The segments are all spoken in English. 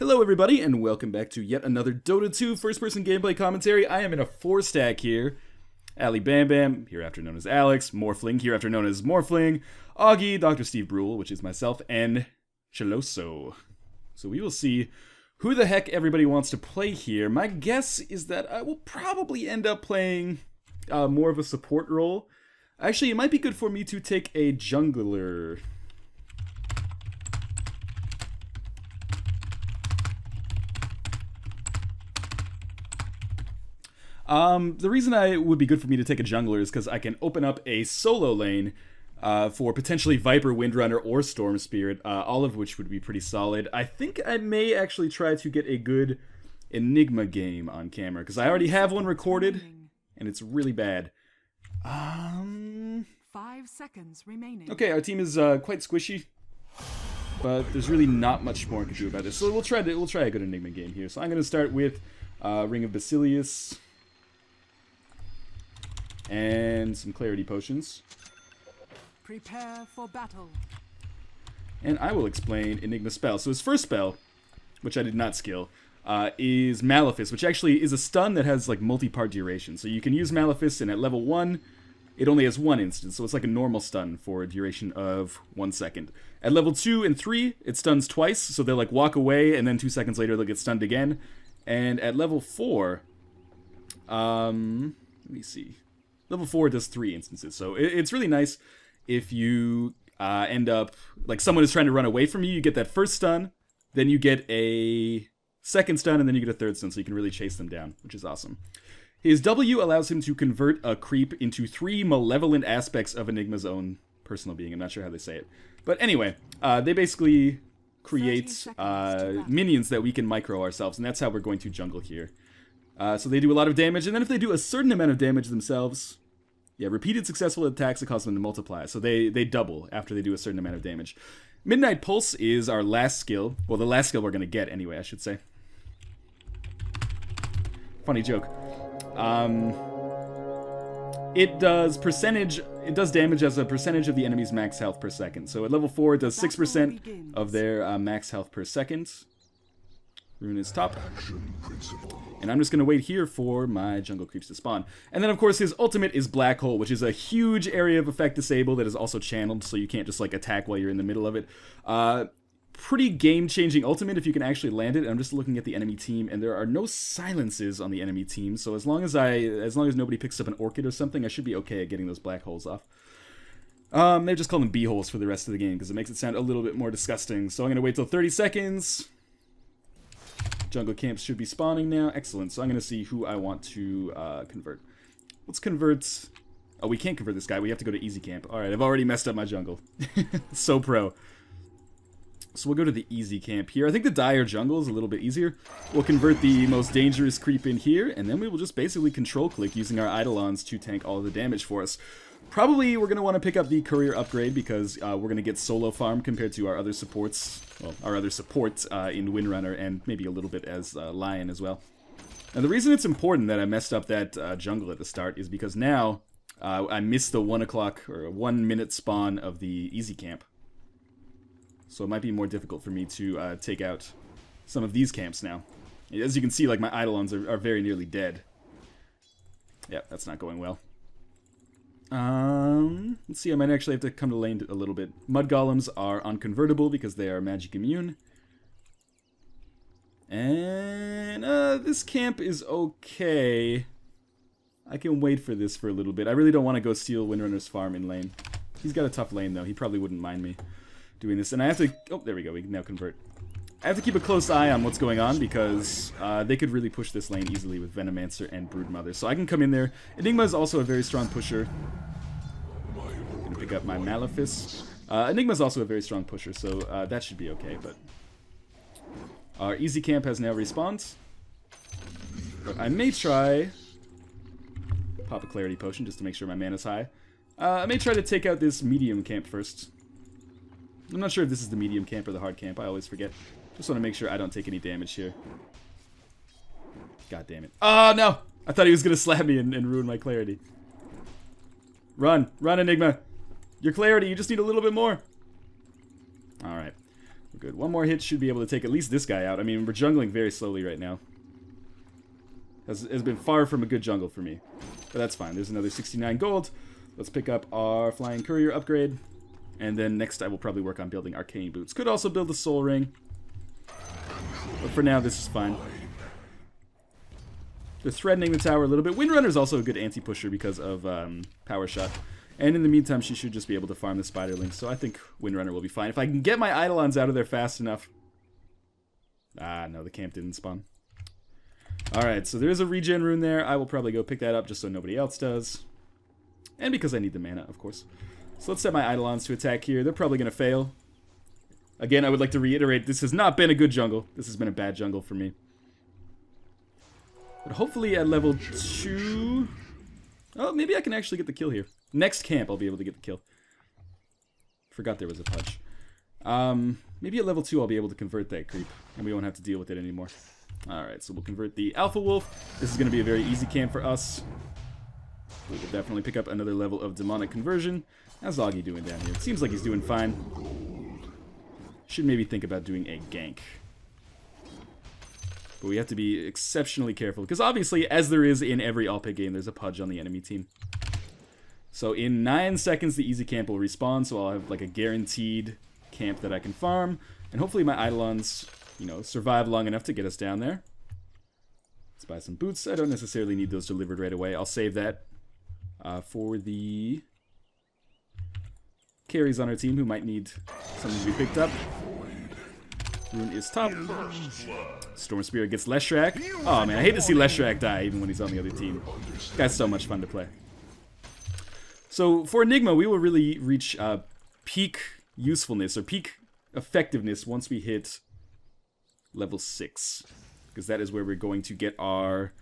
Hello everybody, and welcome back to yet another Dota 2 first-person gameplay commentary. I am in a 4-stack here. Ali Bam Bam, hereafter known as Alex, Morphling, hereafter known as Morphling, Augie, Dr. Steve Brule, which is myself, and Chaloso. So we will see who the heck everybody wants to play here. My guess is that I will probably end up playing more of a support role. Actually, it might be good for me to take a jungler. The reason it would be good for me to take a jungler is because I can open up a solo lane for potentially Viper, Windrunner, or Storm Spirit, all of which would be pretty solid. I think I may actually try to get a good Enigma game on camera, because I already have one recorded, and it's really bad. 5 seconds remaining. Okay, our team is quite squishy, but there's really not much more I can do about this. So we'll try a good Enigma game here. So I'm going to start with Ring of Basilius and some clarity potions. Prepare for battle. And I will explain Enigma spell. So his first spell, which I did not skill, is Malefice, which actually is a stun that has like multi-part duration. So you can use Malefice, and at level 1, it only has 1 instance, so it's like a normal stun for a duration of 1 second. At level 2 and 3, it stuns twice, so they'll like walk away, and then 2 seconds later they'll get stunned again. And at level 4, let me see. Level 4 does 3 instances, so it's really nice if you end up, like someone is trying to run away from you, you get that first stun, then you get a second stun, and then you get a third stun, so you can really chase them down, which is awesome. His W allows him to convert a creep into 3 malevolent aspects of Enigma's own personal being. I'm not sure how they say it. But anyway, they basically create minions that we can micro ourselves, and that's how we're going to jungle here. So they do a lot of damage, and then if they do a certain amount of damage themselves, yeah, repeated successful attacks that cause them to multiply. So they double after they do a certain amount of damage. Midnight Pulse is our last skill. Well, the last skill we're going to get anyway, I should say. Funny joke. It does damage as a percentage of the enemy's max health per second. So at level 4, it does 6% of their max health per second. Rune is top. And I'm just going to wait here for my jungle creeps to spawn. And then, of course, his ultimate is Black Hole, which is a huge area of effect disable that is also channeled, so you can't just, like, attack while you're in the middle of it. Pretty game-changing ultimate if you can actually land it. I'm just looking at the enemy team, and there are no silences on the enemy team, so as long as nobody picks up an Orchid or something, I should be okay at getting those Black Holes off. They just call them B-holes for the rest of the game, because it makes it sound a little bit more disgusting. So I'm going to wait till 30 seconds. Jungle camps should be spawning now. Excellent. So I'm going to see who I want to convert. Let's convert... Oh, we can't convert this guy. We have to go to easy camp. Alright, I've already messed up my jungle. So pro. So we'll go to the easy camp here. I think the dire jungle is a little bit easier. We'll convert the most dangerous creep in here, and then we will just basically control click using our Eidolons to tank all of the damage for us. Probably we're going to want to pick up the career upgrade because we're going to get solo farm compared to our other supports. Well, our other support in Windrunner and maybe a little bit as Lion as well. Now the reason it's important that I messed up that jungle at the start is because now I missed the 1 o'clock or 1 minute spawn of the easy camp. So it might be more difficult for me to take out some of these camps now. As you can see, like my Eidolons are very nearly dead. Yeah, that's not going well. Let's see, I might actually have to come to lane a little bit. Mud Golems are unconvertible because they are magic immune. And, this camp is okay. I can wait for this for a little bit. I really don't want to go steal Windrunner's farm in lane. He's got a tough lane, though. He probably wouldn't mind me doing this. And I have to... Oh, there we go. We can now convert. I have to keep a close eye on what's going on because they could really push this lane easily with Venomancer and Broodmother. So I can come in there. Enigma is also a very strong pusher. I'm going to pick up my Malefice. Enigma is also a very strong pusher, so that should be okay. But our easy camp has now respawned. But I may try... Pop a clarity potion just to make sure my mana's high. I may try to take out this medium camp first. I'm not sure if this is the medium camp or the hard camp. I always forget. Just want to make sure I don't take any damage here. God damn it. Oh, no! I thought he was going to slap me and ruin my clarity. Run. Run, Enigma. Your clarity, you just need a little bit more. Alright. Good. One more hit should be able to take at least this guy out. I mean, we're jungling very slowly right now. Has been far from a good jungle for me. But that's fine. There's another 69 gold. Let's pick up our Flying Courier upgrade. And then next I will probably work on building Arcane Boots. Could also build a Soul Ring. But for now, this is fine. They're threatening the tower a little bit. Windrunner is also a good anti-pusher because of Power Shot. And in the meantime, she should just be able to farm the Spiderling. So I think Windrunner will be fine. If I can get my Eidolons out of there fast enough. Ah, no, the camp didn't spawn. Alright, so there is a regen rune there. I will probably go pick that up just so nobody else does. And because I need the mana, of course. So let's set my Eidolons to attack here. They're probably going to fail. Again, I would like to reiterate, this has not been a good jungle. This has been a bad jungle for me. But hopefully at level 2... Oh, maybe I can actually get the kill here. Next camp, I'll be able to get the kill. Forgot there was a pudge. Maybe at level 2 I'll be able to convert that creep. And we won't have to deal with it anymore. Alright, so we'll convert the Alpha Wolf. This is going to be a very easy camp for us. We will definitely pick up another level of Demonic Conversion. How's Augie doing down here? It seems like he's doing fine. Should maybe think about doing a gank. But we have to be exceptionally careful. Because obviously, as there is in every all-pick game, there's a pudge on the enemy team. So in 9 seconds, the easy camp will respawn. So I'll have like a guaranteed camp that I can farm. And hopefully my Eidolons, you know, survive long enough to get us down there. Let's buy some boots. I don't necessarily need those delivered right away. I'll save that for the carries on our team who might need something to be picked up. Rune is top. Storm Spirit gets Leshrac. Oh man, I hate to see Leshrac die even when he's on the other team. Guy's so much fun to play. So for Enigma, we will really reach peak usefulness or peak effectiveness once we hit level 6. Because that is where we're going to get our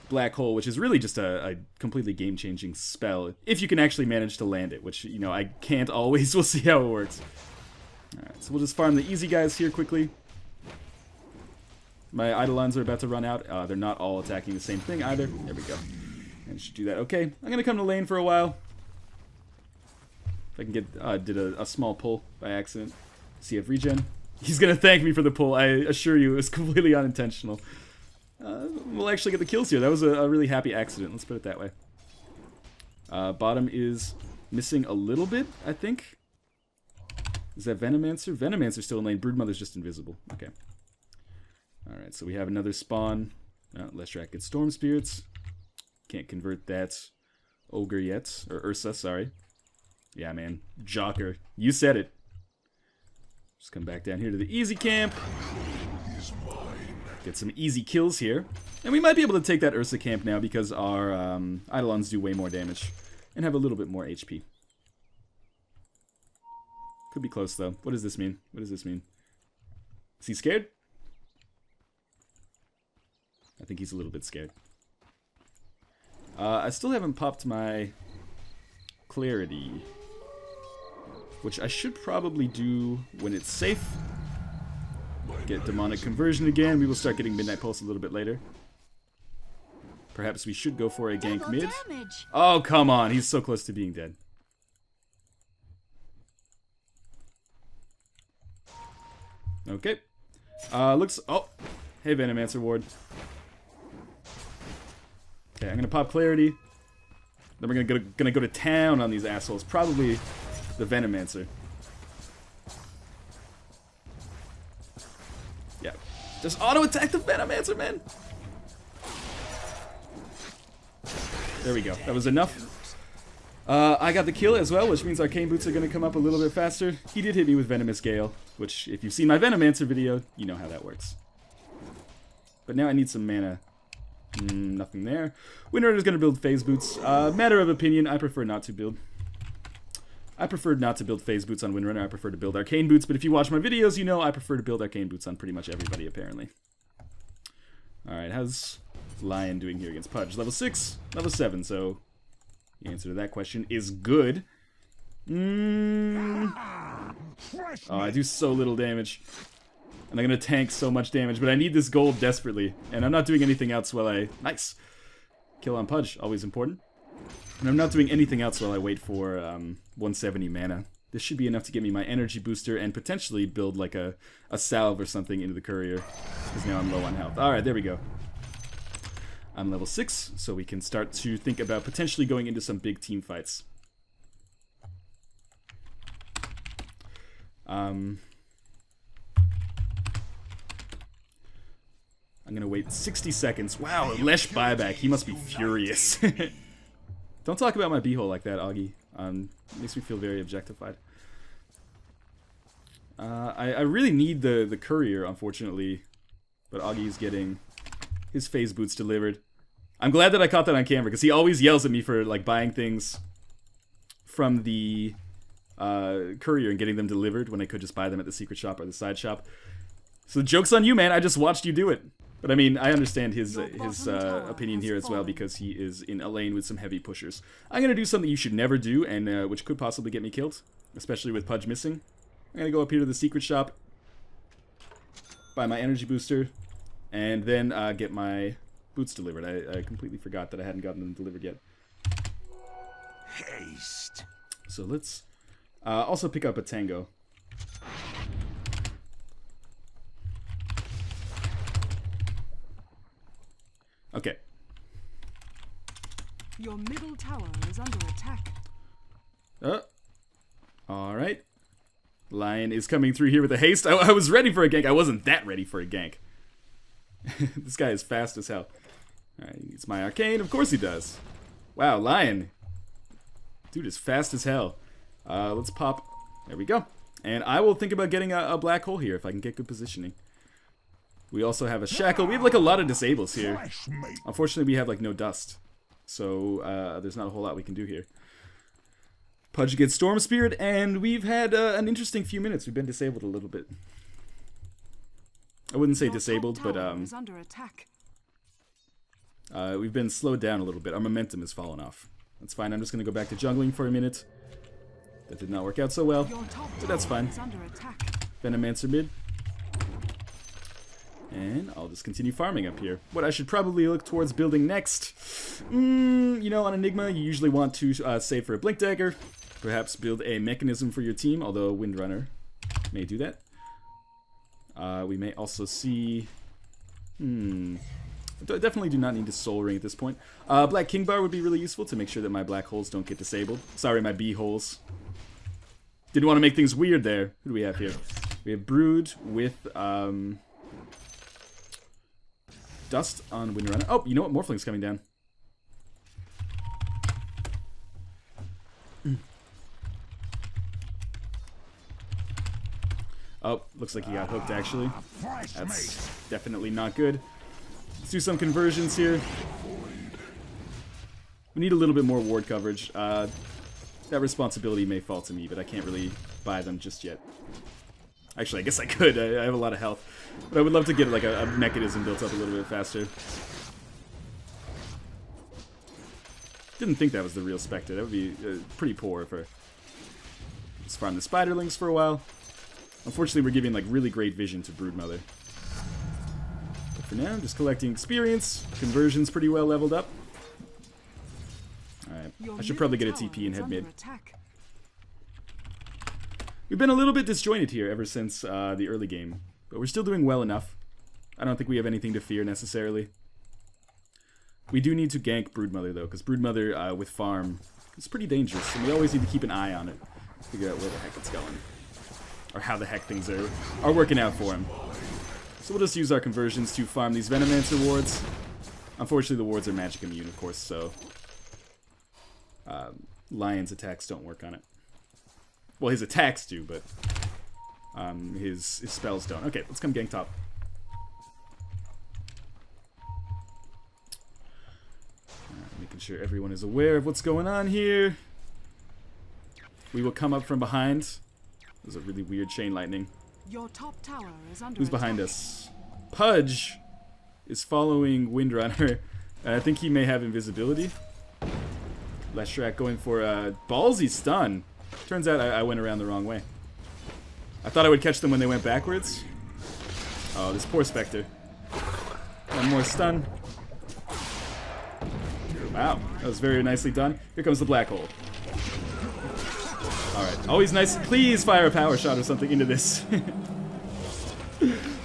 Black Hole, which is really just a completely game-changing spell. If you can actually manage to land it, which, you know, I can't always. We'll see how it works. Alright, so we'll just farm the easy guys here quickly. My Eidolons are about to run out. They're not all attacking the same thing either. There we go. And should do that. Okay, I'm going to come to lane for a while. If I can get, did a small pull by accident. CF regen. He's going to thank me for the pull. I assure you, it was completely unintentional. We'll actually get the kills here. That was a really happy accident. Let's put it that way. Bottom is missing a little bit, I think. Is that Venomancer? Venomancer's still in lane. Broodmother's just invisible. Okay. Alright, so we have another spawn. Leshrac gets Storm Spirits. Can't convert that Ogre yet. Or Ursa, sorry. Yeah, man. Jocker. You said it. Just come back down here to the easy camp. Get some easy kills here. And we might be able to take that Ursa camp now because our Eidolons do way more damage. And have a little bit more HP. Could be close, though. What does this mean? What does this mean? Is he scared? I think he's a little bit scared. I still haven't popped my Clarity, which I should probably do when it's safe. Get Demonic Conversion again. We will start getting Midnight Pulse a little bit later. Perhaps we should go for a gank mid. Oh, come on. He's so close to being dead. Okay. Looks... Oh! Hey, Venomancer Ward. Okay, I'm gonna pop Clarity. Then we're gonna go to town on these assholes. Probably the Venomancer. Yeah. Just auto-attack the Venomancer, man! There we go. That was enough. I got the kill as well, which means Arcane Boots are gonna come up a little bit faster. He did hit me with Venomous Gale, which, if you've seen my Venomancer video, you know how that works. But now I need some mana. Nothing there. Windrunner's gonna build Phase Boots. Matter of opinion, I prefer not to build. I prefer not to build Phase Boots on Windrunner. I prefer to build Arcane Boots, but if you watch my videos, you know I prefer to build Arcane Boots on pretty much everybody, apparently. Alright, how's Lion doing here against Pudge? Level 6, level 7, so the answer to that question is good. Oh, I do so little damage. And I'm gonna tank so much damage, but I need this gold desperately. And I'm not doing anything else while I... Nice! Kill on Pudge, always important. And I'm not doing anything else while I wait for 170 mana This should be enough to get me my energy booster and potentially build like a salve or something into the courier. Because now I'm low on health. Alright, there we go. I'm level 6, so we can start to think about potentially going into some big team fights. I'm gonna wait 60 seconds. Wow, Lesh buyback. He must be furious. Don't talk about my beehole like that, Augie. Makes me feel very objectified. I really need the courier, unfortunately. But Augie's getting his phase boots delivered. I'm glad that I caught that on camera, because he always yells at me for like buying things from the courier and getting them delivered when I could just buy them at the secret shop or the side shop. So the joke's on you, man. I just watched you do it. But I mean, I understand his opinion here as well, because he is in a lane with some heavy pushers. I'm gonna do something you should never do, and which could possibly get me killed, especially with Pudge missing. I'm gonna go up here to the secret shop, buy my energy booster, and then get my boots delivered. I completely forgot that I hadn't gotten them delivered yet. Haste. So let's also pick up a tango. Okay. Your middle tower is under attack. Alright. Lion is coming through here with a haste. I was ready for a gank. I wasn't that ready for a gank. This guy is fast as hell. Alright, he needs my arcane. Of course he does. Wow, Lion. Dude is fast as hell. Let's pop. There we go. And I will think about getting a black hole here if I can get good positioning. We also have a shackle. We have like a lot of disables here. Unfortunately, we have like no dust. So there's not a whole lot we can do here. Pudge gets Storm Spirit, and we've had an interesting few minutes. We've been disabled a little bit. I wouldn't say disabled, but we've been slowed down a little bit. Our momentum has fallen off. That's fine. I'm just going to go back to jungling for a minute. That did not work out so well, but that's fine. Venomancer mid. And I'll just continue farming up here. What I should probably look towards building next. You know, on Enigma, you usually want to save for a Blink Dagger. Perhaps build a mechanism for your team, although Windrunner may do that. We may also see... Definitely do not need a Soul Ring at this point. Black King Bar would be really useful to make sure that my black holes don't get disabled. Sorry, my bee holes. Didn't want to make things weird there. Who do we have here? We have Brood with... Dust on Windrunner. Oh, you know what? Morphling's coming down. Oh, looks like he got hooked, actually. That's definitely not good. Let's do some conversions here. We need a little bit more ward coverage. That responsibility may fall to me, but I can't really buy them just yet. Actually, I guess I could. I have a lot of health. But I would love to get like a mechanism built up a little bit faster. Didn't think that was the real Spectre. That would be pretty poor if I just farm the Spiderlings for a while. Unfortunately, we're giving like really great vision to Broodmother. But for now, I'm just collecting experience. Conversion's pretty well leveled up. Alright, I should probably get a TP and head mid. We've been a little bit disjointed here ever since the early game, but we're still doing well enough. I don't think we have anything to fear necessarily. We do need to gank Broodmother though, because Broodmother with farm is pretty dangerous, and we always need to keep an eye on it. Figure out where the heck it's going. Or how the heck things are working out for him. So we'll just use our conversions to farm these Venomancer wards. Unfortunately, the wards are magic immune, of course, so Lion's attacks don't work on it. Well, his attacks do, but his spells don't. Okay, let's come gank top. Making sure everyone is aware of what's going on here. We will come up from behind. There's a really weird chain lightning. Your top tower is under Who's behind us? Pudge is following Windrunner. I think he may have invisibility. Leshrac going for a ballsy stun. Turns out I went around the wrong way. I thought I would catch them when they went backwards. Oh, this poor Spectre. One more stun. Wow, that was very nicely done. Here comes the black hole. Alright, always nice. Please fire a power shot or something into this.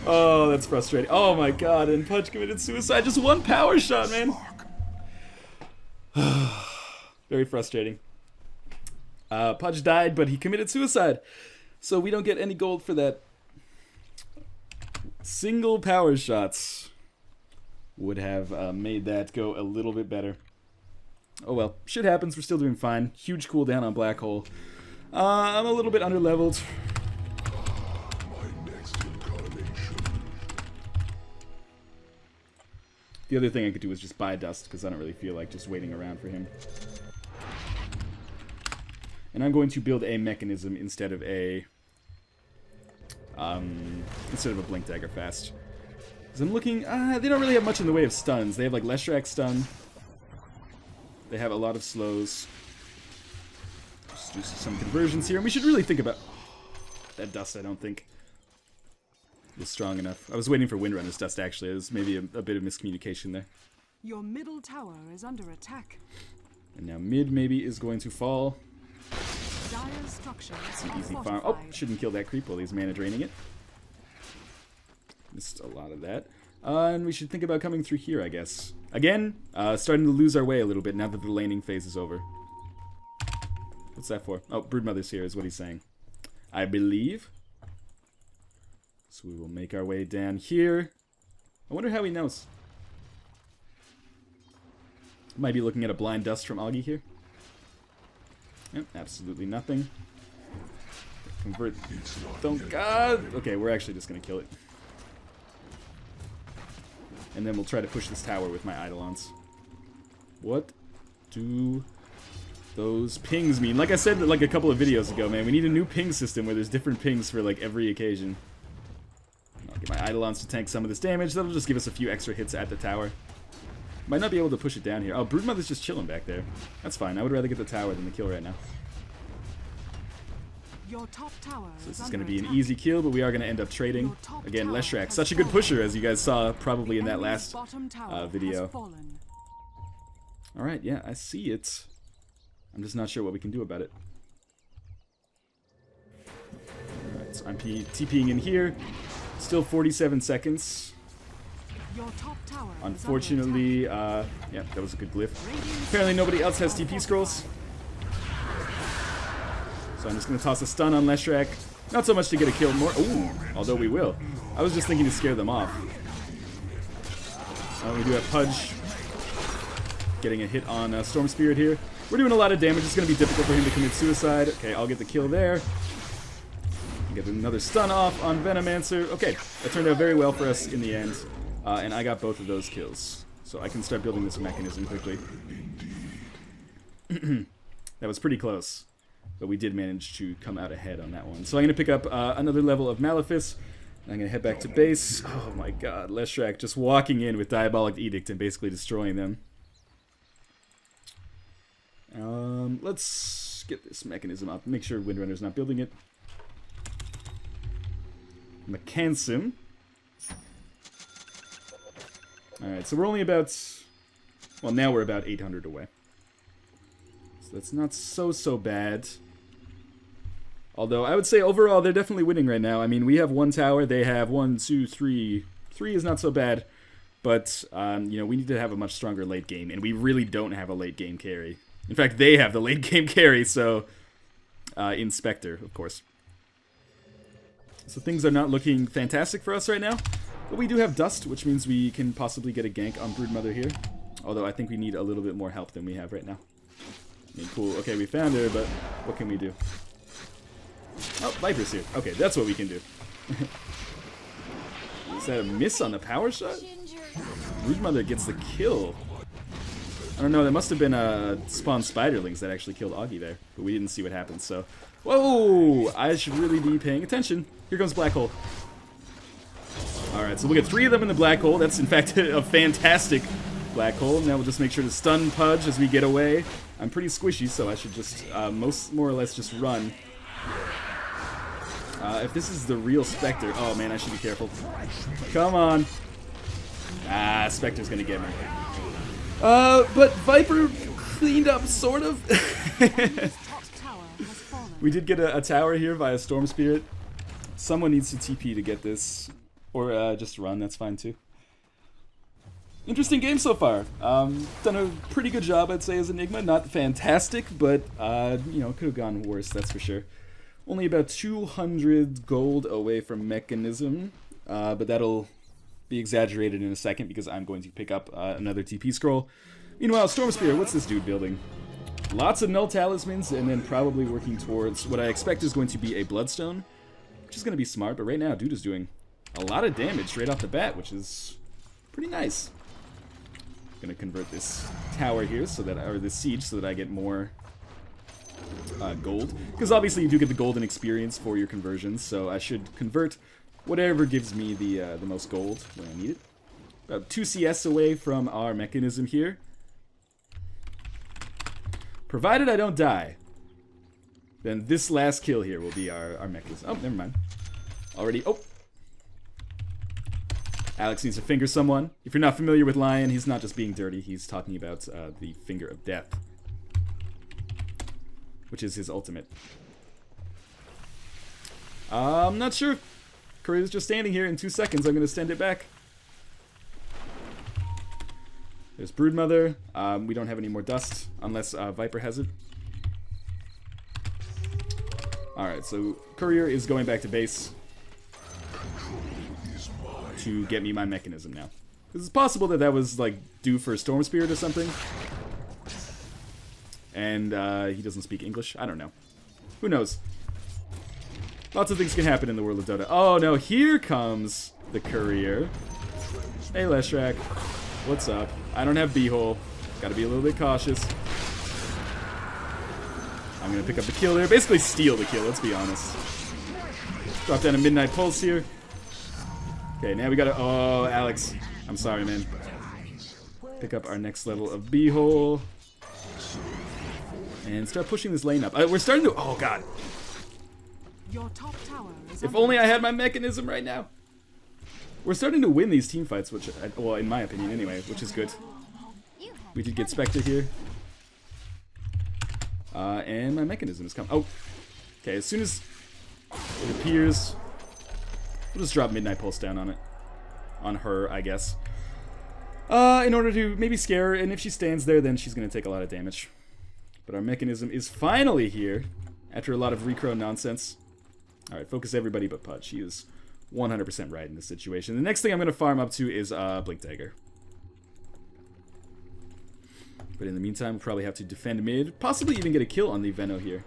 Oh, that's frustrating. Oh my god, and Pudge committed suicide. Just one power shot, man. Very frustrating. Pudge died, but he committed suicide. So we don't get any gold for that. Single power shots would have made that go a little bit better. Oh well, shit happens. We're still doing fine. Huge cooldown on Black Hole. I'm a little bit underleveled. The other thing I could do is just buy dust, because I don't really feel like just waiting around for him. And I'm going to build a mechanism instead of a blink dagger fast. Because I'm looking, they don't really have much in the way of stuns. They have like Leshrac stun. They have a lot of slows. Just do some conversions here, and we should really think about that dust. I don't think is strong enough. I was waiting for Windrunner's dust actually. It was maybe a bit of miscommunication there. Your middle tower is under attack. And now mid maybe is going to fall. Dire structures It's an are easy farm. fortified. Oh, shouldn't kill that creep while he's mana draining it. Missed a lot of that. And we should think about coming through here, I guess. Again, starting to lose our way a little bit now that the laning phase is over. What's that for? Oh, Broodmother's here is what he's saying, I believe. So we will make our way down here. I wonder how he knows. Might be looking at a blind dust from Augie here. Yep, absolutely nothing. Convert. Don't God. Okay, we're actually just gonna kill it. And then we'll try to push this tower with my Eidolons. What do those pings mean? Like I said like a couple of videos ago, man, we need a new ping system where there's different pings for like every occasion. I'll get my Eidolons to tank some of this damage. That'll just give us a few extra hits at the tower. Might not be able to push it down here. Oh, Broodmother's just chilling back there. That's fine. I would rather get the tower than the kill right now. Your top tower So this is is going to under be an attack. easy kill, but we are going to end up trading. Your top Again, tower Leshrac, has such a good fallen. pusher, as you guys saw probably in that Enemy's last bottom tower video. has fallen. Alright, yeah, I see it. I'm just not sure what we can do about it. Alright, so I'm TPing in here. Still 47 seconds. Your top tower is Unfortunately, yeah, that was a good glyph. Apparently nobody else has TP scrolls. So I'm just going to toss a stun on Leshrac. Not so much to get a kill more. Ooh, although we will. I was just thinking to scare them off. We do have Pudge getting a hit on Storm Spirit here. We're doing a lot of damage. It's going to be difficult for him to commit suicide. Okay, I'll get the kill there. Get another stun off on Venomancer. Okay, that turned out very well for us in the end. And I got both of those kills. So I can start building this mechanism quickly. That was pretty close. But we did manage to come out ahead on that one. So I'm going to pick up another level of Malefice. I'm going to head back to base. Oh my god, Leshrac just walking in with Diabolic Edict and basically destroying them. Let's get this mechanism up. Make sure Windrunner's not building it. Mechanism. Alright, so we're only about... Well, now we're about 800 away. So that's not so bad. Although, I would say overall, they're definitely winning right now. I mean, we have one tower, they have 1, 2, 3. 3 is not so bad. But, you know, we need to have a much stronger late game. And we really don't have a late game carry. In fact, they have the late game carry, so... Inspector, of course. So things are not looking fantastic for us right now. But we do have Dust, which means we can possibly get a gank on Broodmother here. Although I think we need a little bit more help than we have right now. I mean, cool. Okay, we found her, but what can we do? Oh, Viper's here. Okay, that's what we can do. Is that a miss on the power shot? Broodmother gets the kill. I don't know, that must have been spawn spiderlings that actually killed Augie there. But we didn't see what happened, so... Whoa! I should really be paying attention. Here comes Black Hole. Alright, so we'll get 3 of them in the Black Hole. That's, in fact, a fantastic Black Hole. Now we'll just make sure to stun Pudge as we get away. I'm pretty squishy, so I should just, more or less just run. If this is the real Spectre... Oh, man, I should be careful. Come on. Ah, Spectre's gonna get me. But Viper cleaned up, sort of. Enemy's top tower has fallen. We did get a tower here via Storm Spirit. Someone needs to TP to get this. Or just run, that's fine too. Interesting game so far. Done a pretty good job, I'd say, as Enigma. Not fantastic, but, you know, could have gone worse, that's for sure. Only about 200 gold away from Mechanism, but that'll be exaggerated in a second because I'm going to pick up another TP scroll. Meanwhile, Storm Spirit, what's this dude building? Lots of null talismans, and then probably working towards what I expect is going to be a Bloodstone, which is going to be smart, but right now, dude is doing a lot of damage right off the bat, which is pretty nice. Gonna convert this tower here, so that, or this siege, so that I get more gold. Because obviously you do get the golden experience for your conversions, so I should convert whatever gives me the most gold when I need it. About 2 CS away from our Mechanism here. Provided I don't die, then this last kill here will be our Mechanism. Oh, never mind. Already, oh! Alex needs to finger someone. If you're not familiar with Lion, he's not just being dirty, he's talking about the Finger of Death, which is his ultimate. I'm not sure. Courier's just standing here. In 2 seconds, I'm going to send it back. There's Broodmother. We don't have any more dust, unless Viper has it. Alright, so Courier is going back to base to get me my Mechanism now. Because it's possible that that was, like, due for Storm Spirit or something. And he doesn't speak English. I don't know. Who knows? Lots of things can happen in the world of Dota. Oh no, here comes the Courier. Hey Leshrak, what's up? I don't have B-hole. Gotta be a little bit cautious. I'm gonna pick up the kill there. Basically steal the kill, let's be honest. Drop down a Midnight Pulse here. Okay, now we gotta... Oh, Alex. I'm sorry, man. Pick up our next level of B-hole. And start pushing this lane up. We're starting to... Oh, God. Your top tower is If only I had my Mechanism right now. We're starting to win these team fights, which... Well, in my opinion, anyway, which is good. We did get Spectre here. And my Mechanism has come... Oh. Okay, as soon as it appears... We'll just drop Midnight Pulse down on it. On her, I guess. In order to maybe scare her, and if she stands there, then she's going to take a lot of damage. But our Mechanism is finally here, after a lot of recro nonsense. Alright, focus everybody but Pudge. She is 100% right in this situation. The next thing I'm going to farm up to is Blink Dagger. But in the meantime, we'll probably have to defend mid. Possibly even get a kill on the Veno here.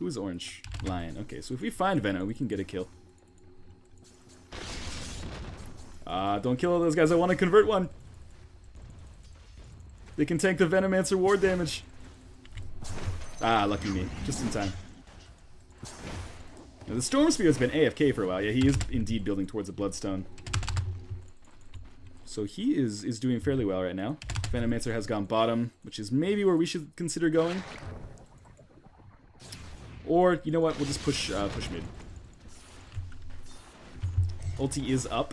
Who's orange? Lion. Okay, so if we find Veno, we can get a kill. Don't kill all those guys. I want to convert one. They can tank the Venomancer ward damage. Lucky me. Just in time. Now, the Storm Spirit's been AFK for a while. Yeah, he is indeed building towards a Bloodstone. So he is doing fairly well right now. Venomancer has gone bottom, which is maybe where we should consider going. Or, you know what, we'll just push mid. Ulti is up.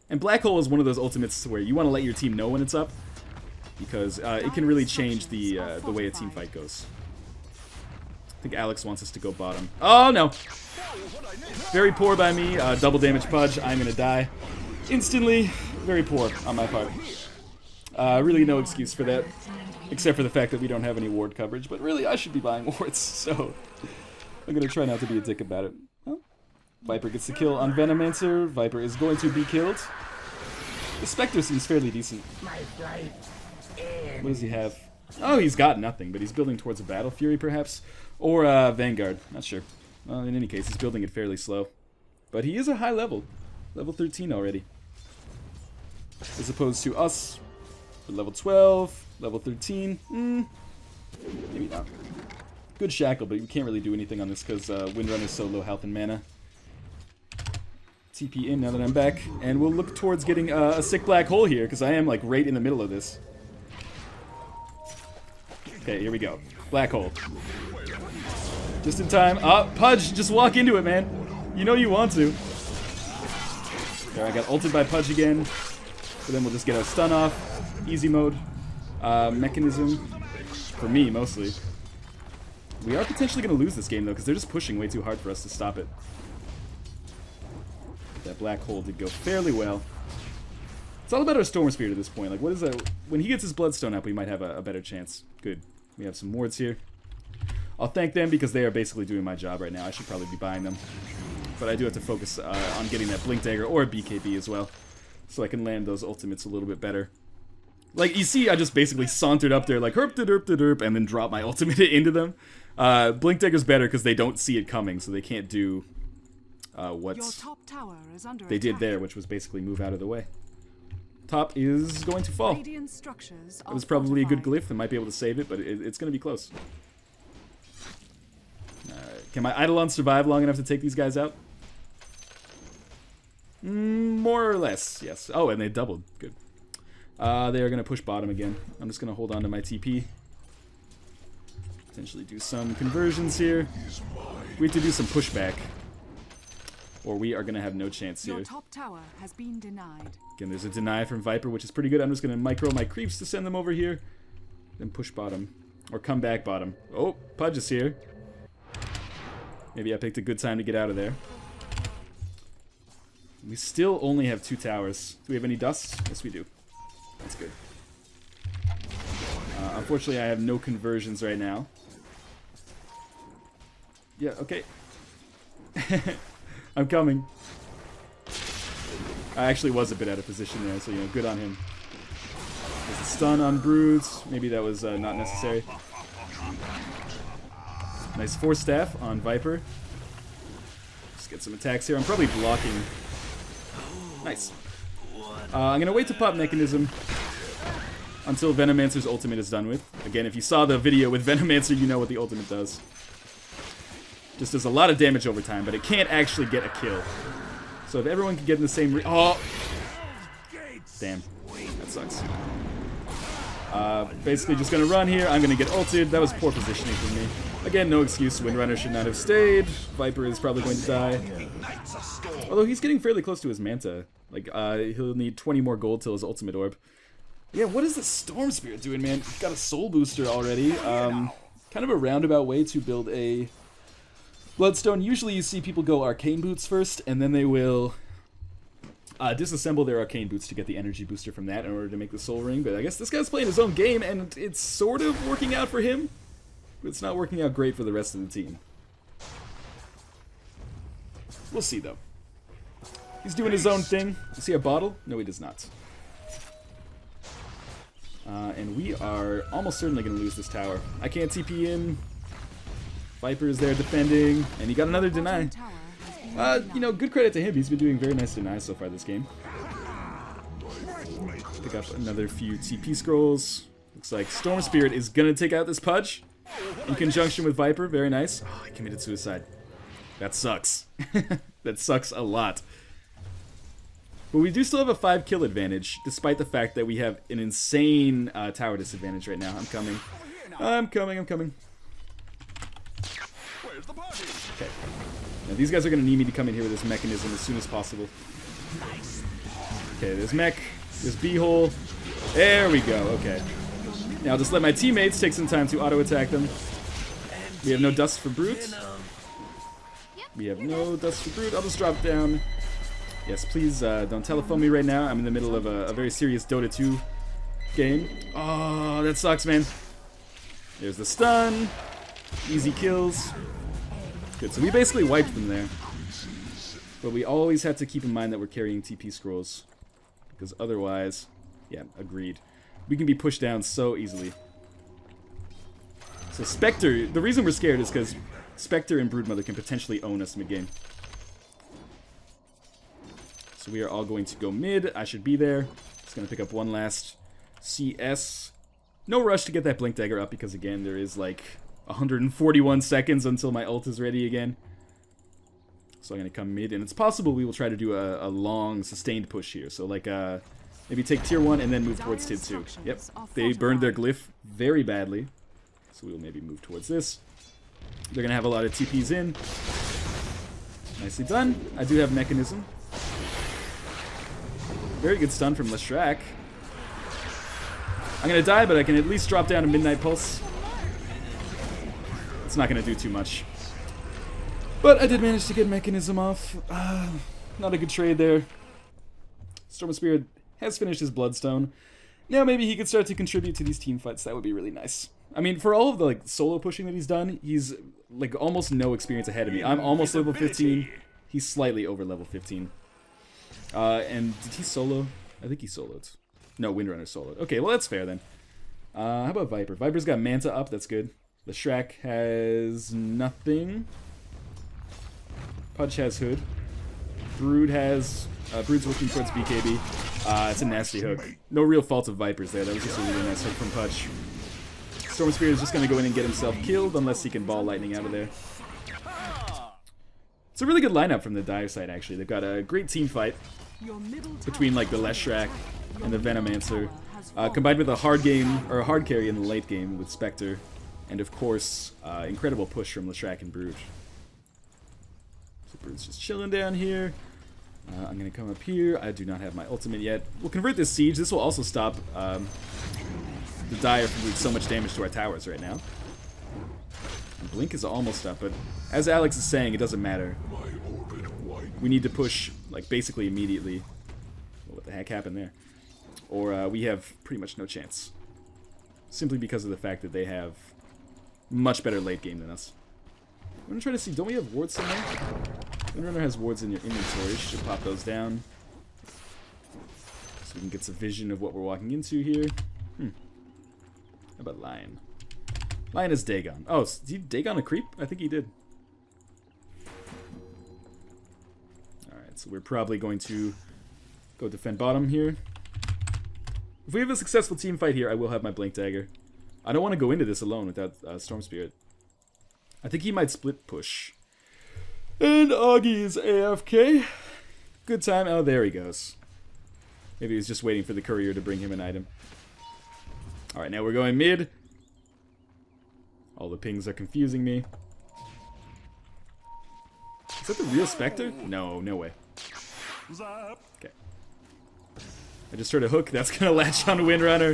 And Black Hole is one of those ultimates where you want to let your team know when it's up. Because it can really change the way a team fight goes. I think Alex wants us to go bottom. Oh, no! Very poor by me. Double damage Pudge. I'm going to die. Instantly. Very poor on my part. Really no excuse for that. Except for the fact that we don't have any ward coverage, but really I should be buying wards, so I'm gonna try not to be a dick about it. Oh. Viper gets the kill on Venomancer. Viper is going to be killed. The Spectre seems fairly decent. What does he have? Oh, he's got nothing, but he's building towards a Battle Fury, perhaps? Or Vanguard, not sure. Well, in any case, he's building it fairly slow. But he is a high level. Level 13 already. As opposed to us, level 12. Level 13, maybe not. Good Shackle, but we can't really do anything on this because Windrun is so low health and mana. TP in now that I'm back, and we'll look towards getting a sick Black Hole here because I am like right in the middle of this. Okay, here we go. Black Hole. Just in time. Pudge, just walk into it, man. You know you want to. There, I got ulted by Pudge again. But then we'll just get our stun off. Easy mode. Mechanism, for me mostly. We are potentially going to lose this game though, because they're just pushing way too hard for us to stop it. That black hole did go fairly well. It's all about our Storm Spirit at this point. Like, what is that? When he gets his Bloodstone up, we might have a better chance. Good. We have some wards here. I'll thank them because they are basically doing my job right now. I should probably be buying them. But I do have to focus on getting that Blink Dagger or a BKB as well, so I can land those ultimates a little bit better. Like, you see, I just basically sauntered up there like, herp-de-derp-de-derp, and then drop my ultimate into them. Blink Dagger's better because they don't see it coming, so they can't do what they did there, which was basically move out of the way. Top is going to fall. It was probably a good glyph and might be able to save it, but it's going to be close. Can my Eidolon survive long enough to take these guys out? More or less, yes. Oh, and they doubled. Good. They are going to push bottom again. I'm just going to hold on to my TP. Potentially do some conversions here. We have to do some pushback, or we are going to have no chance here. Your top tower has been denied. Again, there's a deny from Viper, which is pretty good. I'm just going to micro my creeps to send them over here. Then push bottom. Or come back bottom. Oh, Pudge is here. Maybe I picked a good time to get out of there. We still only have 2 towers. Do we have any dust? Yes, we do. That's good. Unfortunately, I have no conversions right now. Yeah, okay. I'm coming. I actually was a bit out of position there, so, you know, good on him. There's a stun on Broods. Maybe that was not necessary. Nice Force Staff on Viper. Just get some attacks here. I'm probably blocking. Nice. I'm going to wait to pop Mechanism until Venomancer's ultimate is done with. Again, if you saw the video with Venomancer, you know what the ultimate does. Just does a lot of damage over time, but it can't actually get a kill. So if everyone can get in the same... Oh! Damn. That sucks. Basically just going to run here. I'm going to get ulted. That was poor positioning from me. Again, no excuse. Windrunner should not have stayed. Viper is probably going to die. Although he's getting fairly close to his Manta. Like, he'll need 20 more gold till his ultimate orb. Yeah, what is the Storm Spirit doing, man? He's got a soul booster already. Kind of a roundabout way to build a Bloodstone. Usually you see people go Arcane Boots first, and then they will disassemble their Arcane Boots to get the energy booster from that in order to make the Soul Ring. But I guess this guy's playing his own game, and it's sort of working out for him. But it's not working out great for the rest of the team. We'll see, though. He's doing his own thing. Does he have bottle? No, he does not. And we are almost certainly going to lose this tower. I can't TP in. Viper is there defending, and he got another deny. You know, good credit to him. He's been doing very nice denies so far this game. Pick up another few TP scrolls. Looks like Storm Spirit is going to take out this Pudge in conjunction with Viper. Very nice. Oh, he committed suicide. That sucks. That sucks a lot. But we do still have a 5 kill advantage, despite the fact that we have an insane tower disadvantage right now. I'm coming. I'm coming. I'm coming. Okay. Now these guys are going to need me to come in here with this Mechanism as soon as possible. Okay, there's Mech. There's B-hole. There we go. Okay. Now I'll just let my teammates take some time to auto-attack them. We have no dust for Brute. We have no dust for Brute. I'll just drop down. Yes, please don't telephone me right now. I'm in the middle of a very serious Dota 2 game. Oh, that sucks, man. There's the stun. Easy kills. Good, so we basically wiped them there. But we always have to keep in mind that we're carrying TP scrolls. Because otherwise, yeah, agreed. We can be pushed down so easily. So Spectre, the reason we're scared is because Spectre and Broodmother can potentially own us mid-game. So we are all going to go mid. I should be there. Just going to pick up one last CS. No rush to get that Blink Dagger up because, again, there is like 141 seconds until my ult is ready again. So I'm going to come mid, and it's possible we will try to do a long, sustained push here. So, like, maybe take tier 1 and then move towards tier 2. Yep, they burned their glyph very badly. So we'll maybe move towards this. They're going to have a lot of TPs in. Nicely done. I do have Mechanism. Very good stun from Lestrak. I'm gonna die, but I can at least drop down a Midnight Pulse. It's not gonna do too much. But I did manage to get Mechanism off. Not a good trade there. Storm Spirit has finished his Bloodstone. Now maybe he could start to contribute to these team fights. That would be really nice. I mean, for all of the like solo pushing that he's done, he's like almost no experience ahead of me. I'm almost level 15. He's slightly over level 15. And did he solo? I think he soloed. No, Windrunner soloed. Okay, well that's fair then. How about Viper? Viper's got Manta up, that's good. The Shrek has nothing. Pudge has Hood. Brood has... Brood's working towards BKB. It's a nasty hook. No real fault of Viper's there. That was just a really nice hook from Pudge. Storm Spirit is just going to go in and get himself killed unless he can ball lightning out of there. It's a really good lineup from the Dire side, actually. They've got a great team fight between like the Leshrac and the Venomancer, combined with a hard game or a hard carry in the late game with Spectre, and of course, incredible push from Leshrac and Brood. So Brood's just chilling down here. I'm gonna come up here. I do not have my ultimate yet. We'll convert this siege. This will also stop the Dire from doing so much damage to our towers right now. And Blink is almost up, but as Alex is saying, it doesn't matter. We need to push like basically immediately. What the heck happened there? Or we have pretty much no chance. Simply because of the fact that they have much better late game than us. I'm gonna try to see, don't we have wards somewhere? Windrunner has wards in your inventory. Should pop those down. So we can get some vision of what we're walking into here. How about Lion? Lion is Dagon. Oh, did he Dagon a creep? I think he did. Alright, so we're probably going to go defend bottom here. If we have a successful team fight here, I will have my Blink Dagger. I don't want to go into this alone without Storm Spirit. I think he might split push. And Augie is AFK. Good time. Oh, there he goes. Maybe he's just waiting for the courier to bring him an item. Alright, now we're going mid. All the pings are confusing me. Is that the real Spectre? No, no way. Okay. I just heard a hook. That's going to latch on Windrunner.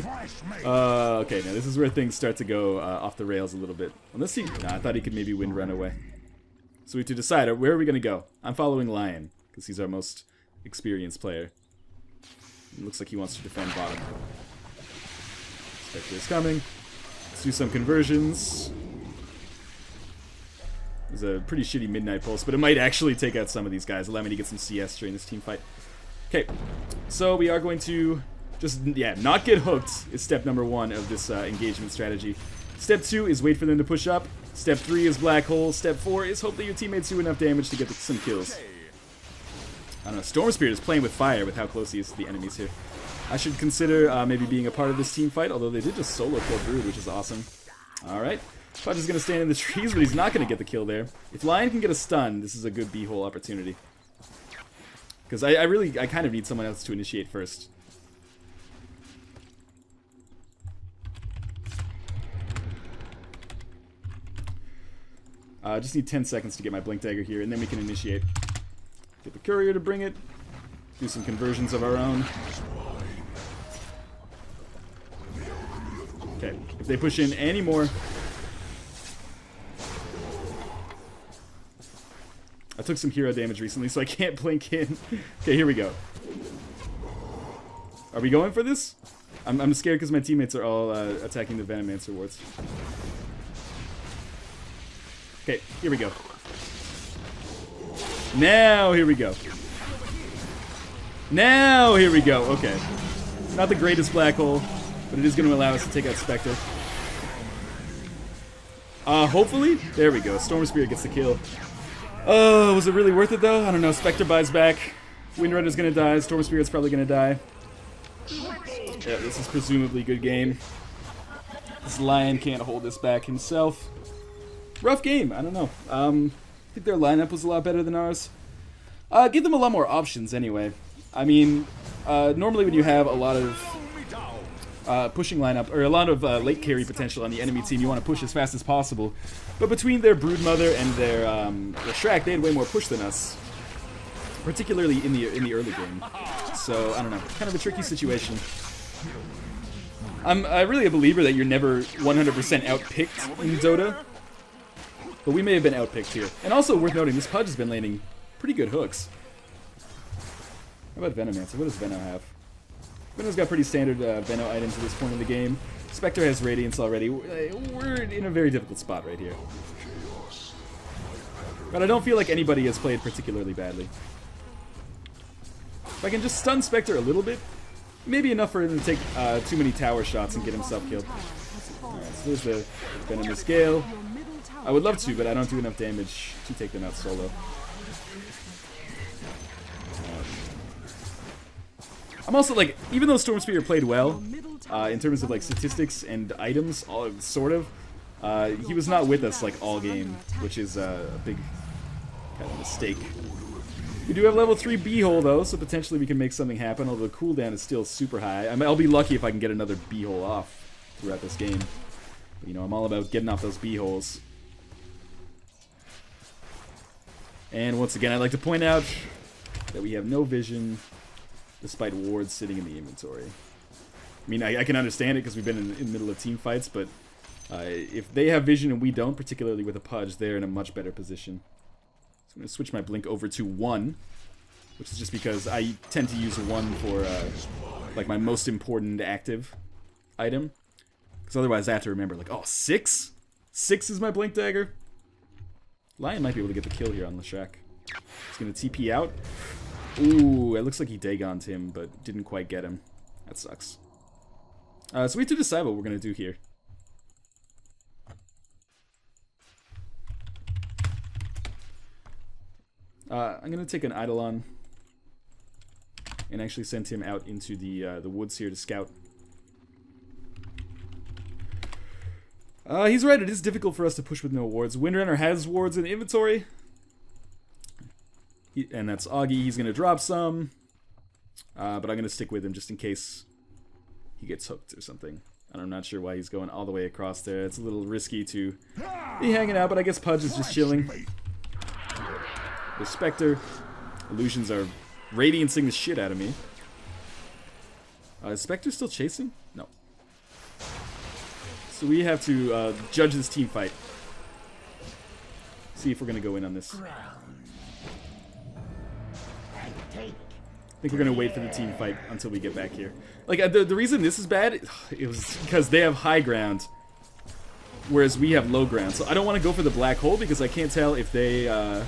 Okay, now this is where things start to go off the rails a little bit. Unless he... Nah, I thought he could maybe Windrun away. So we have to decide, where are we going to go? I'm following Lion, because he's our most experienced player. It looks like he wants to defend bottom. Spectre is coming. Let's do some conversions. There's a pretty shitty Midnight Pulse, but it might actually take out some of these guys. Allow me to get some CS during this team fight. Okay, so we are going to just, yeah, not get hooked is step number 1 of this engagement strategy. Step 2 is wait for them to push up. Step 3 is black hole. Step 4 is hope that your teammates do enough damage to get some kills. I don't know, Storm Spirit is playing with fire with how close he is to the enemies here. I should consider maybe being a part of this team fight, although they did just solo kill Brood, which is awesome. Alright, Pudge is going to stand in the trees, but he's not going to get the kill there. If Lion can get a stun, this is a good B-hole opportunity. Because I kind of need someone else to initiate first. I just need 10 seconds to get my Blink Dagger here, and then we can initiate. Get the courier to bring it. Do some conversions of our own. Okay, if they push in any more... I took some hero damage recently, so I can't blink in. Okay, here we go. Are we going for this? I'm scared because my teammates are all attacking the Venomancer wards. Okay, here we go. Now, here we go. Now, here we go. Okay. Not the greatest black hole, but it is going to allow us to take out Spectre. Hopefully. There we go. Storm Spirit gets the kill. Oh, was it really worth it, though? I don't know. Spectre buys back. Windrunner's going to die. Storm Spirit's probably going to die. Yeah, this is presumably good game. This Lion can't hold this back himself. Rough game. I don't know. I think their lineup was a lot better than ours. Give them a lot more options, anyway. I mean, normally when you have a lot of pushing lineup, or a lot of late carry potential on the enemy team, you want to push as fast as possible. But between their Broodmother and their Shrek, they had way more push than us, particularly in the early game. So I don't know, kind of a tricky situation. I'm really a believer that you're never 100% outpicked in Dota. But we may have been outpicked here. And also worth noting, this Pudge has been landing pretty good hooks. How about Venomancer? What does Veno have? Veno's got pretty standard Veno items at this point in the game. Spectre has Radiance already. We're in a very difficult spot right here. But I don't feel like anybody has played particularly badly. If I can just stun Spectre a little bit, maybe enough for him to take too many tower shots and get himself killed. Alright, so there's the Venomous Gale. I would love to, but I don't do enough damage to take them out solo. I'm also like, even though Storm Spear played well, in terms of like statistics and items, sort of, he was not with us like all game, which is a big kind of mistake. We do have level 3 B-hole though, so potentially we can make something happen, although the cooldown is still super high. I'll be lucky if I can get another B-hole off throughout this game. But, you know, I'm all about getting off those B-holes. And once again, I'd like to point out that we have no vision, despite wards sitting in the inventory. I mean, I can understand it because we've been in the middle of team fights, but if they have vision and we don't, particularly with a Pudge, they're in a much better position. So I'm going to switch my blink over to 1, which is just because I tend to use 1 for like my most important active item. Because otherwise I have to remember, like, oh, 6? 6 is my blink dagger? Lion might be able to get the kill here on Leshrac. He's going to TP out. Ooh, it looks like he Dagoned him, but didn't quite get him. That sucks. So we have to decide what we're going to do here. I'm going to take an Eidolon and actually send him out into the woods here to scout. He's right, it is difficult for us to push with no wards. Windrunner has wards in the inventory. And that's Augie. He's going to drop some. But I'm going to stick with him just in case he gets hooked or something. And I'm not sure why he's going all the way across there. It's a little risky to be hanging out, but I guess Pudge is just chilling. The Spectre. Illusions are radiancing the shit out of me. Is Spectre still chasing? No. So we have to judge this team fight. See if we're going to go in on this. I think we're going to wait for the team fight until we get back here. Like, the reason this is bad, it was because they have high ground, whereas we have low ground. So I don't want to go for the black hole because I can't tell if they're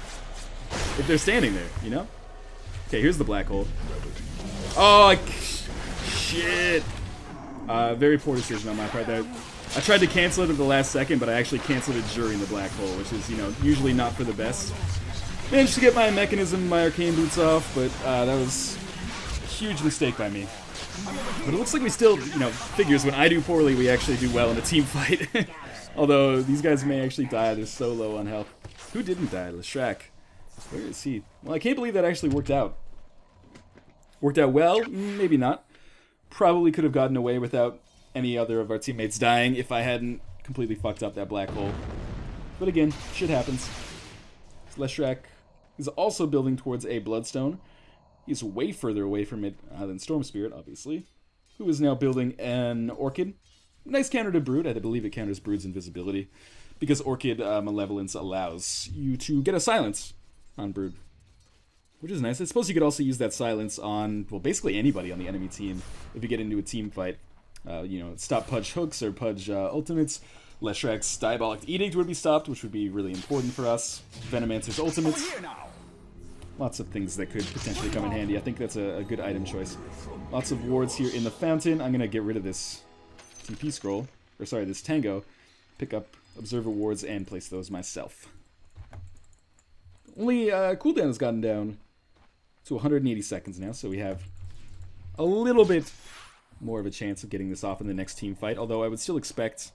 standing there, you know? Okay, here's the black hole. Oh, shit. Very poor decision on my part there. I tried to cancel it at the last second, but I actually canceled it during the black hole, which is, you know, usually not for the best. Managed to get my mechanism, my arcane boots off, but that was a huge mistake by me. But it looks like we still, you know, figures when I do poorly, we actually do well in a team fight. Although these guys may actually die, they're so low on health. Who didn't die? Leshrac. Where is he? Well, I can't believe that actually worked out. Worked out well? Maybe not. Probably could have gotten away without any other of our teammates dying if I hadn't completely fucked up that black hole. But again, shit happens. Leshrac is also building towards a Bloodstone. He's way further away from it than Storm Spirit, obviously. Who is now building an Orchid. Nice counter to Brood. I believe it counters Brood's invisibility. Because Orchid Malevolence allows you to get a silence on Brood. Which is nice. I suppose you could also use that silence on, well, basically anybody on the enemy team if you get into a team fight. You know, stop Pudge hooks or Pudge ultimates. Leshrac's Diabolic Edict would be stopped, which would be really important for us. Venomancer's ultimates. Lots of things that could potentially come in handy. I think that's a good item choice. Lots of wards here in the fountain. I'm going to get rid of this TP scroll. Or sorry, this Tango. Pick up Observer wards and place those myself. Only cooldown has gotten down to 180 seconds now, so we have a little bit more of a chance of getting this off in the next team fight. Although I would still expect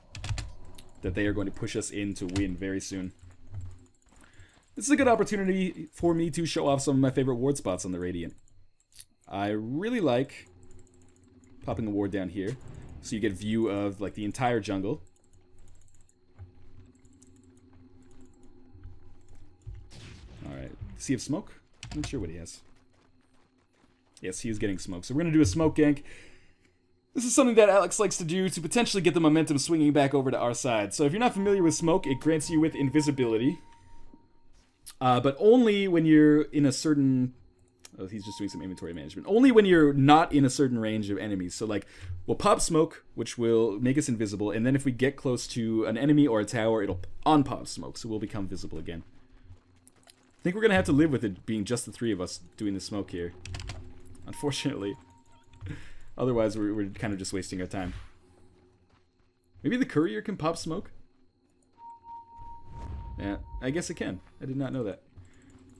that they are going to push us in to win very soon. This is a good opportunity for me to show off some of my favorite ward spots on the Radiant. I really like popping a ward down here, so you get view of like the entire jungle. Alright, Sea of Smoke? I'm not sure what he has. Yes, he is getting smoke, so we're going to do a smoke gank. This is something that Alex likes to do to potentially get the momentum swinging back over to our side. So if you're not familiar with smoke, it grants you with invisibility. But only when you're in a certain... Oh, he's just doing some inventory management. Only when you're not in a certain range of enemies. So, like, we'll pop smoke, which will make us invisible. And then if we get close to an enemy or a tower, it'll unpop smoke. So we'll become visible again. I think we're going to have to live with it being just the three of us doing the smoke here. Unfortunately. Otherwise, we're kind of just wasting our time. Maybe the courier can pop smoke? Yeah, I guess it can. I did not know that.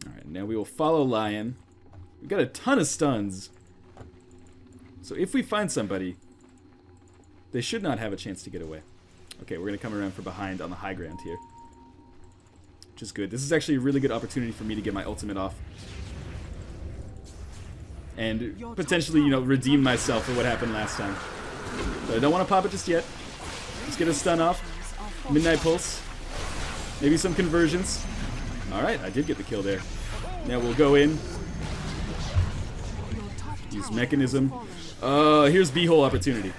Alright, now we will follow Lion. We've got a ton of stuns. So if we find somebody, they should not have a chance to get away. Okay, we're going to come around from behind on the high ground here. Which is good. This is actually a really good opportunity for me to get my ultimate off. And potentially, you know, redeem myself for what happened last time. But I don't want to pop it just yet. Let's get a stun off. Midnight Pulse. Maybe some conversions. Alright, I did get the kill there. Now we'll go in. Use Mechanism. Here's B-hole opportunity.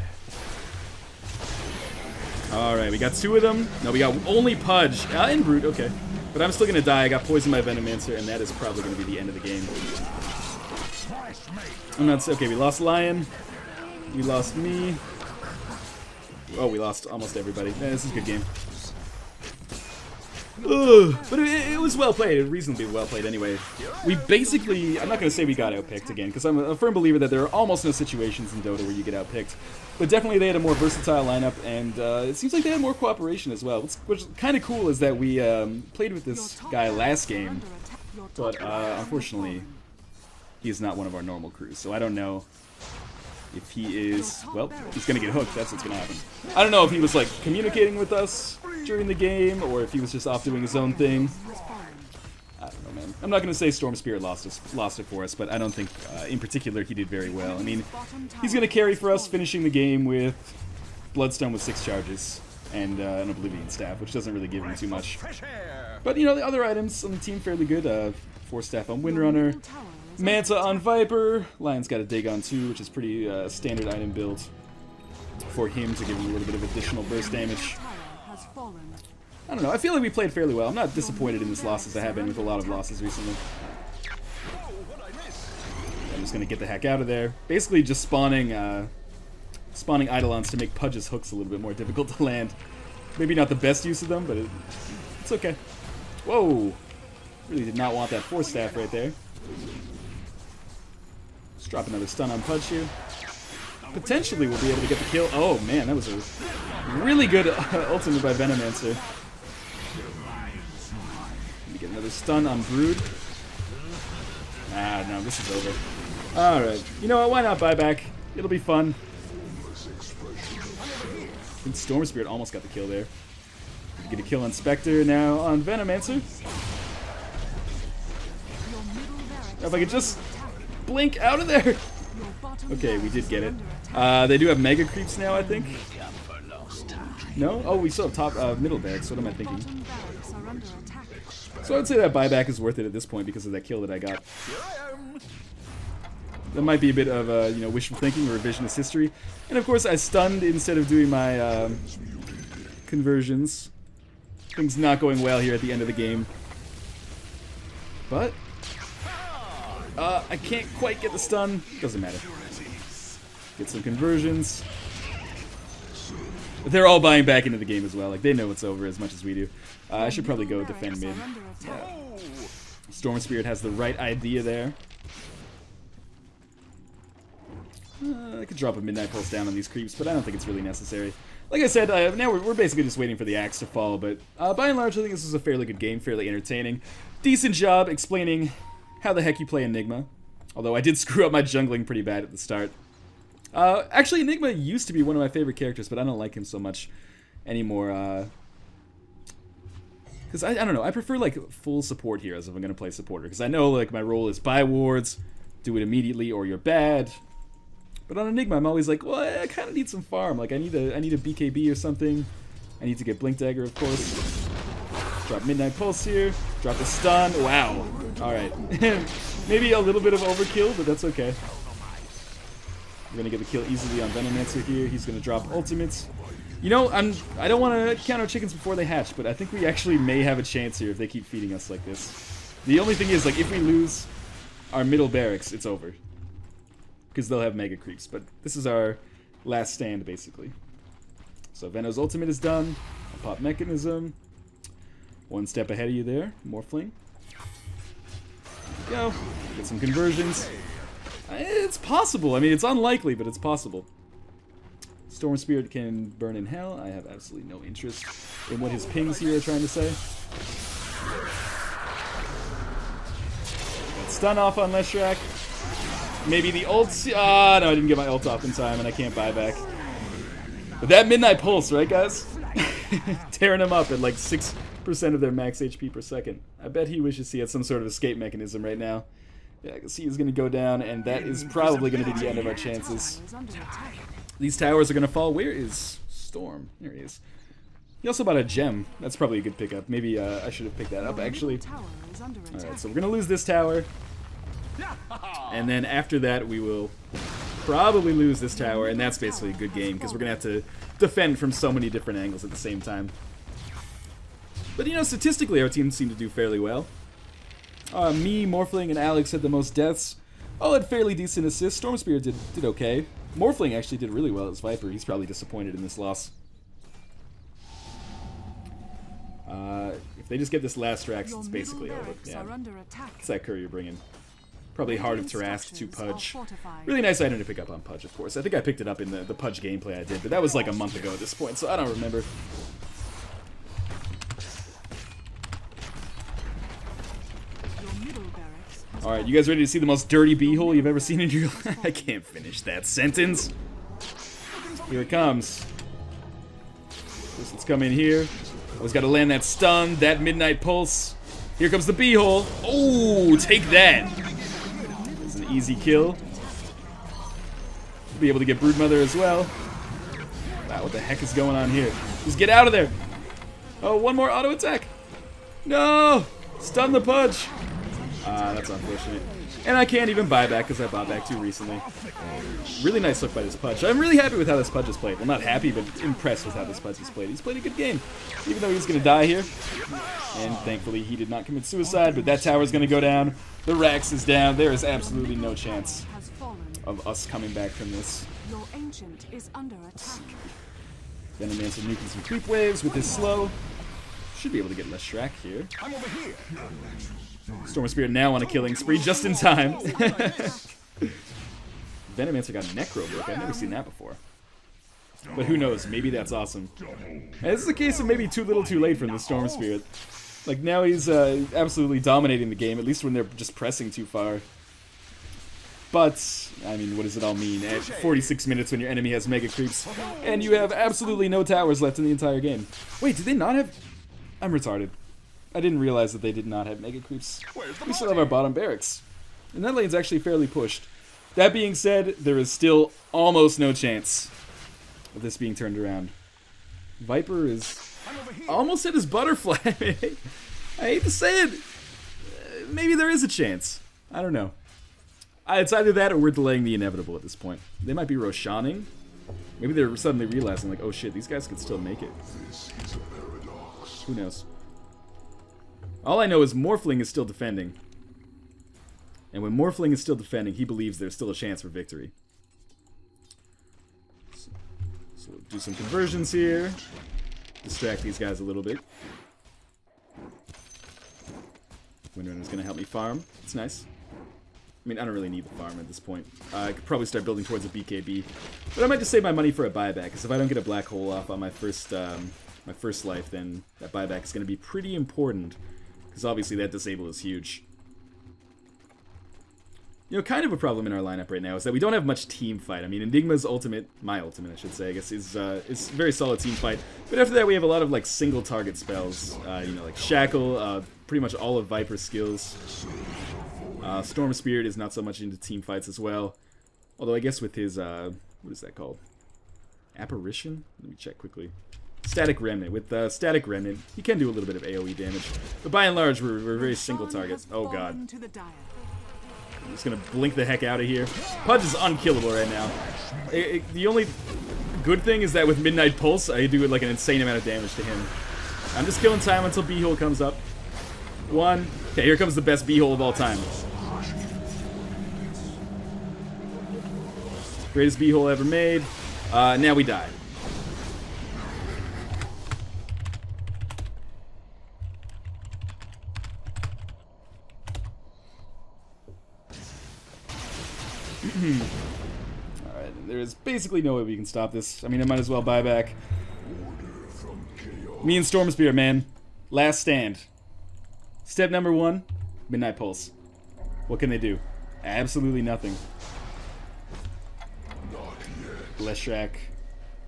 Alright, we got two of them. No, we got only Pudge. And Brute, okay. But I'm still going to die. I got poisoned by Venomancer, and that is probably going to be the end of the game. I'm not... Okay, we lost Lion. We lost me. Oh, we lost almost everybody. Yeah, this is a good game. But it was well played, reasonably well played anyway. We basically, I'm not going to say we got outpicked again, because I'm a firm believer that there are almost no situations in Dota where you get outpicked. But definitely they had a more versatile lineup, and it seems like they had more cooperation as well. What's kind of cool is that we played with this guy last game, but unfortunately he is not one of our normal crews, so I don't know if he is... Well, he's going to get hooked, that's what's going to happen. I don't know if he was, like, communicating with us during the game, or if he was just off doing his own thing. I don't know, man. I'm not going to say Storm Spirit lost it for us, but I don't think, in particular, he did very well. I mean, he's going to carry for us, finishing the game with Bloodstone with 6 charges, and an Oblivion Staff, which doesn't really give him too much. But, you know, the other items on the team fairly good. 4 Staff on Windrunner. Manta on Viper. Lion's got a Dagon too, which is pretty standard item build for him to give him a little bit of additional burst damage. I don't know, I feel like we played fairly well. I'm not disappointed in this loss as I have been with a lot of losses recently. I'm just going to get the heck out of there. Basically just spawning Eidolons to make Pudge's hooks a little bit more difficult to land. Maybe not the best use of them, but it's okay. Whoa! Really did not want that 4 Staff right there. Let's drop another stun on Pudge here. Potentially we'll be able to get the kill. Oh man, that was a really good ultimate by Venomancer. Let me get another stun on Brood. Ah, no, this is over. Alright, you know what, why not buyback? It'll be fun. I think Storm Spirit almost got the kill there. Get a kill on Spectre, now on Venomancer. If I could just blink out of there. Okay, we did get it. They do have mega creeps now, I think. No? Oh, we still have top middle barracks. What am I thinking? So I would say that buyback is worth it at this point because of that kill that I got. That might be a bit of you know, wishful thinking or revisionist history. And of course, I stunned instead of doing my conversions. Things not going well here at the end of the game. But I can't quite get the stun. Doesn't matter. Get some conversions. But they're all buying back into the game as well. Like, they know it's over as much as we do. I should probably go defend mid. Storm Spirit has the right idea there. I could drop a Midnight Pulse down on these creeps, but I don't think it's really necessary. Like I said, now we're basically just waiting for the axe to fall, but by and large, I think this is a fairly good game, fairly entertaining. Decent job explaining how the heck you play Enigma. Although I did screw up my jungling pretty bad at the start. Actually, Enigma used to be one of my favorite characters, but I don't like him so much anymore. Because I don't know, I prefer like full support heroes if I'm going to play supporter. Because I know like my role is buy wards, do it immediately or you're bad. But on Enigma, I'm always like, well, I kind of need some farm. Like, I need a BKB or something. I need to get Blink Dagger, of course. Drop Midnight Pulse here. Drop the stun. Wow. All right. Maybe a little bit of overkill, but that's okay. We're gonna get the kill easily on Venomancer here. He's gonna drop ultimates. You know, I don't want to count our chickens before they hatch, but I think we actually may have a chance here if they keep feeding us like this. The only thing is, like, if we lose our middle barracks, it's over. Because they'll have mega creeps, but this is our last stand, basically. So Veno's ultimate is done. I'll pop Mechanism. One step ahead of you there, Morphling. Go. Get some conversions. It's possible. I mean, it's unlikely, but it's possible. Storm Spirit can burn in hell. I have absolutely no interest in what his pings here are trying to say. Got stun off on Leshrac. Maybe the ult. Ah, no, I didn't get my ult off in time, and I can't buy back. But that Midnight Pulse, right, guys? Tearing them up at like 6% of their max HP per second. I bet he wishes he had some sort of escape mechanism right now. Yeah, I can see he's going to go down, and that is probably going to be the end of our chances. These towers are going to fall. Where is Storm? There he is. He also bought a gem. That's probably a good pickup. Maybe I should have picked that up, actually. Alright, so we're going to lose this tower. And then after that, we will probably lose this tower, and that's basically a good game, because we're going to have to defend from so many different angles at the same time. But, you know, statistically, our team seemed to do fairly well. Me, Morphling, and Alex had the most deaths. All had fairly decent assists. Storm Spirit did okay. Morphling actually did really well as Viper. He's probably disappointed in this loss. If they just get this last Rax, it's basically over. Yeah. It's that Courier bringing. Probably Heart of Tarask to Pudge. Really nice item to pick up on Pudge, of course. I think I picked it up in the Pudge gameplay I did, but that was like a month ago at this point, so I don't remember. Alright, you guys ready to see the most dirty beehole you've ever seen in your life? I can't finish that sentence. Here it comes. Let's come in here. Always got to land that stun, that Midnight Pulse. Here comes the beehole. Oh, take that. That's an easy kill. Be able to get Broodmother as well. Wow, what the heck is going on here? Just get out of there. Oh, one more auto attack. No! Stun the Pudge. That's unfortunate. And I can't even buy back because I bought back too recently. Really nice look by this Pudge. I'm really happy with how this Pudge has played. Well, not happy, but impressed with how this Pudge has played. He's played a good game, even though he's going to die here. And thankfully, he did not commit suicide, but that tower's going to go down. The Rax is down. There is absolutely no chance of us coming back from this. Your ancient is under attack. Venomancer nuking some creep waves with his slow. Should be able to get Leshrac here. I'm over here. Storm Spirit now on a killing spree, just in time. Venomancer got Necro Book. I've never seen that before. But who knows? Maybe that's awesome. And this is a case of maybe too little too late from the Storm Spirit. Like, now he's absolutely dominating the game, at least when they're just pressing too far. But, I mean, what does it all mean? At 46 minutes when your enemy has Mega Creeps, and you have absolutely no towers left in the entire game. Wait, did they not have... I'm retarded. I didn't realize that they did not have Mega Creeps. We still have our bottom barracks. And that lane's actually fairly pushed. That being said, there is still almost no chance of this being turned around. Viper is almost at his butterfly. I hate to say it. Maybe there is a chance. I don't know. It's either that or we're delaying the inevitable at this point. They might be Roshaning. Maybe they're suddenly realizing, like, oh shit, these guys could still make it. Who knows? All I know is Morphling is still defending. And when Morphling is still defending, he believes there's still a chance for victory. So we'll do some conversions here. Distract these guys a little bit. Windrunner's going to help me farm. It's nice. I mean, I don't really need the farm at this point. I could probably start building towards a BKB. But I might just save my money for a buyback, because if I don't get a black hole off on my first life, then that buyback is going to be pretty important. Because obviously that disable is huge. You know, kind of a problem in our lineup right now is that we don't have much team fight. I mean, Enigma's ultimate, my ultimate I should say, I guess, is very solid team fight. But after that we have a lot of, like, single target spells. You know, like Shackle, pretty much all of Viper's skills. Storm Spirit is not so much into team fights as well. Although I guess with his, what is that called? Apparition? Let me check quickly. Static Remnant. With Static Remnant, he can do a little bit of AoE damage. But by and large, we're very single target. Oh god. I'm just gonna blink the heck out of here. Pudge is unkillable right now. The only good thing is that with Midnight Pulse, I do like an insane amount of damage to him. I'm just killing time until B-hole comes up. 1. Okay, here comes the best B-hole of all time. Greatest B-hole ever made. Now we die. Alright, there is basically no way we can stop this. I mean, I might as well buy back. Me and Stormspear, man. Last stand. Step number 1, Midnight Pulse. What can they do? Absolutely nothing. Leshrac.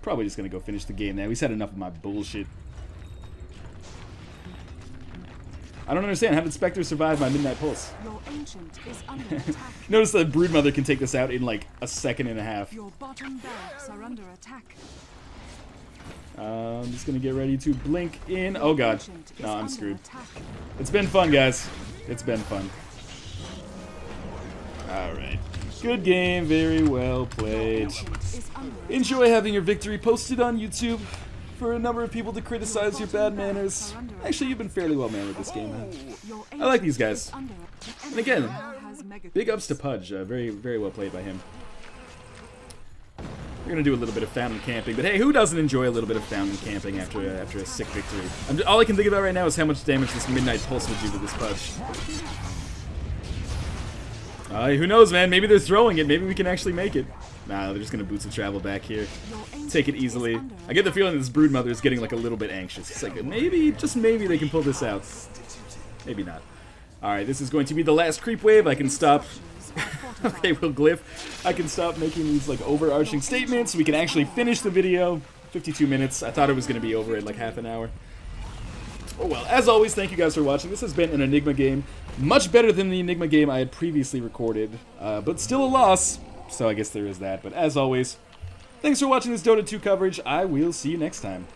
Probably just gonna go finish the game now. He's had enough of my bullshit. I don't understand. How did Spectre survive my Midnight Pulse? Your ancient is under attack. Notice that Broodmother can take this out in like a second and a half. Your bottom barracks are under attack. I'm just gonna get ready to blink in. Oh god. No, I'm screwed. Attack. It's been fun, guys. It's been fun. Alright. Good game. Very well played. Enjoy having your victory posted on YouTube for a number of people to criticize your bad manners. Actually, you've been fairly well mannered this game, huh? I like these guys. And again, big ups to Pudge. Very, very well played by him. We're gonna do a little bit of fountain camping, but hey, who doesn't enjoy a little bit of fountain camping after a sick victory? All I can think about right now is how much damage this Midnight Pulse would do to this Pudge. Who knows, man? Maybe they're throwing it. Maybe we can actually make it. Nah, they're just gonna boots and travel back here. Take it easily. I get the feeling this Broodmother is getting like a little bit anxious. It's like maybe, just maybe, they can pull this out. Maybe not. All right, this is going to be the last creep wave. I can stop. Okay, well, Glyph, I can stop making these like overarching statements. We can actually finish the video. 52 minutes. I thought it was going to be over in like half an hour. Oh well, as always, thank you guys for watching. This has been an Enigma game. Much better than the Enigma game I had previously recorded, but still a loss. So I guess there is that. But as always, thanks for watching this Dota 2 coverage. I will see you next time.